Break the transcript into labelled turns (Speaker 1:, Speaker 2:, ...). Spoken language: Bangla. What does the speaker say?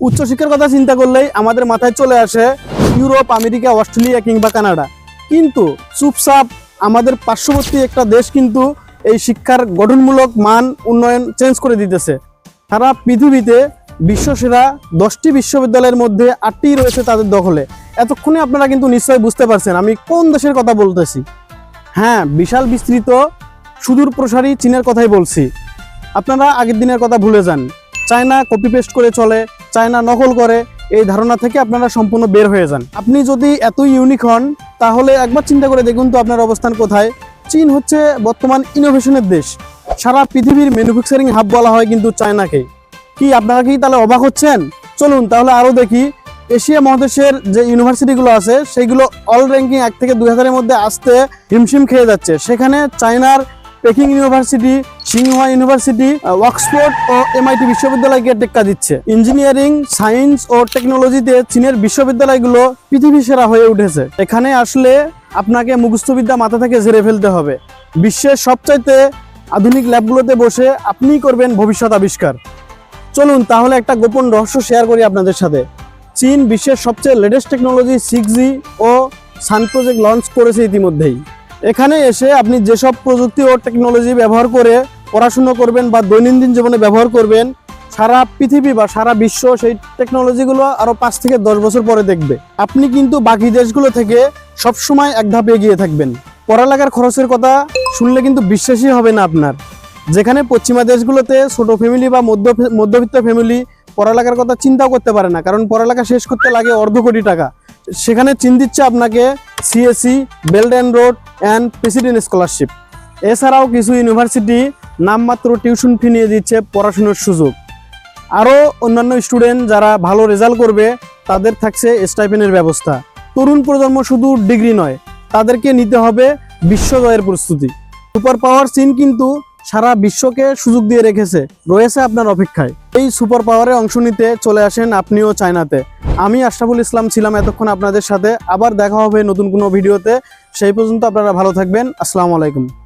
Speaker 1: উচ্চশিক্ষার কথা চিন্তা করলেই আমাদের মাথায় চলে আসে ইউরোপ, আমেরিকা, অস্ট্রেলিয়া কিংবা কানাডা। কিন্তু চুপচাপ আমাদের পার্শ্ববর্তী একটা দেশ কিন্তু এই শিক্ষার গঠনমূলক মান উন্নয়ন চেঞ্জ করে দিতেছে। সারা পৃথিবীতে বিশ্বসেরা 10টি বিশ্ববিদ্যালয়ের মধ্যে 8টি রয়েছে তাদের দখলে। এতক্ষণে আপনারা কিন্তু নিশ্চয়ই বুঝতে পারছেন আমি কোন দেশের কথা বলতেছি। হ্যাঁ, বিশাল বিস্তৃত সুদূর প্রসারী চীনের কথাই বলছি। আপনারা আগের দিনের কথা ভুলে যান। চায়না কপি পেস্ট করে চলে, চায়না নকল করে, এই ধারণা থেকে আপনারা সম্পূর্ণ বের হয়ে যান। আপনি যদি এতই ইউনিক হন তাহলে একবার চিন্তা করে দেখুন তো আপনার অবস্থান কোথায়। চীন হচ্ছে বর্তমান ইনোভেশনের দেশ। সারা পৃথিবীর ম্যানুফ্যাকচারিং হাব বলা হয় কিন্তু চায়নাকে। কি আপনারা কি তাহলে অবাক হচ্ছেন? চলুন তাহলে আরও দেখি এশিয়া মহাদেশের যে ইউনিভার্সিটিগুলো আছে সেইগুলো অল র্যাঙ্কিং 1 থেকে 2000-এর মধ্যে আসতে হিমশিম খেয়ে যাচ্ছে। সেখানে চায়নার Peking University, Tsinghua University, Oxford ও MIT বিশ্ববিদ্যালয়কে টেক্কা দিচ্ছে। ইঞ্জিনিয়ারিং, সায়েন্স ও টেকনোলজিতে চীনের বিশ্ববিদ্যালয়গুলো পৃথিবী সেরা হয়ে উঠেছে। এখানে আসলে আপনাকে মুখস্থবিদ্যা মাথা থেকে ঝেড়ে ফেলতে হবে। বিশ্বের সবচাইতে আধুনিক ল্যাবগুলোতে বসে আপনিই করবেন ভবিষ্যৎ আবিষ্কার। চলুন তাহলে একটা গোপন রহস্য শেয়ার করি আপনাদের সাথে। চীন বিশ্বের সবচেয়ে লেটেস্ট টেকনোলজি 6G ও সান প্রজেক্ট লঞ্চ করেছে ইতিমধ্যেই। এখানে এসে আপনি যেসব প্রযুক্তি ও টেকনোলজি ব্যবহার করে পড়াশুনো করবেন বা দৈনন্দিন জীবনে ব্যবহার করবেন, সারা পৃথিবী বা সারা বিশ্ব সেই টেকনোলজিগুলো আরও 5 থেকে 10 বছর পরে দেখবে। আপনি কিন্তু বাকি দেশগুলো থেকে সবসময় এক ধাপ এগিয়ে থাকবেন। পড়ালেখার খরচের কথা শুনলে কিন্তু বিশ্বাসই হবে না আপনার। যেখানে পশ্চিমা দেশগুলোতে ছোট ফ্যামিলি বা মধ্যবিত্ত ফ্যামিলি পড়ালেখার কথা চিন্তাও করতে পারে না, কারণ পড়ালেখা শেষ করতে লাগে অর্ধ কোটি টাকা। সেখানে চীন দিচ্ছে আপনাকে CSE, belt and road and president scholarship. এছাড়াও কিছু ইউনিভার্সিটি নামমাত্র টিউশন ফি নিয়ে দিচ্ছে পড়াশোনার সুযোগ। আরও অন্যান্য স্টুডেন্ট যারা ভালো রেজাল্ট করবে তাদের থাকছে স্টাইপেন্ডের ব্যবস্থা। তরুণ প্রজন্ম শুধু ডিগ্রি নয়, তাদেরকে নিতে হবে বিশ্ব জয়ের প্রস্তুতি। সুপার পাওয়ার চীন কিন্তু সারা বিশ্বকে সুযোগ দিয়ে রেখেছে, রয়েছে আপনার অপেক্ষায়। এই সুপার পাওয়ারে অংশ নিতে চলে আসেন আপনিও চায়নাতে। আমি আশরাফুল ইসলাম ছিলাম এতক্ষণ আপনাদের সাথে। আবার দেখা হবে নতুন কোনো ভিডিওতে। সেই পর্যন্ত আপনারা ভালো থাকবেন। আসসালামু আলাইকুম।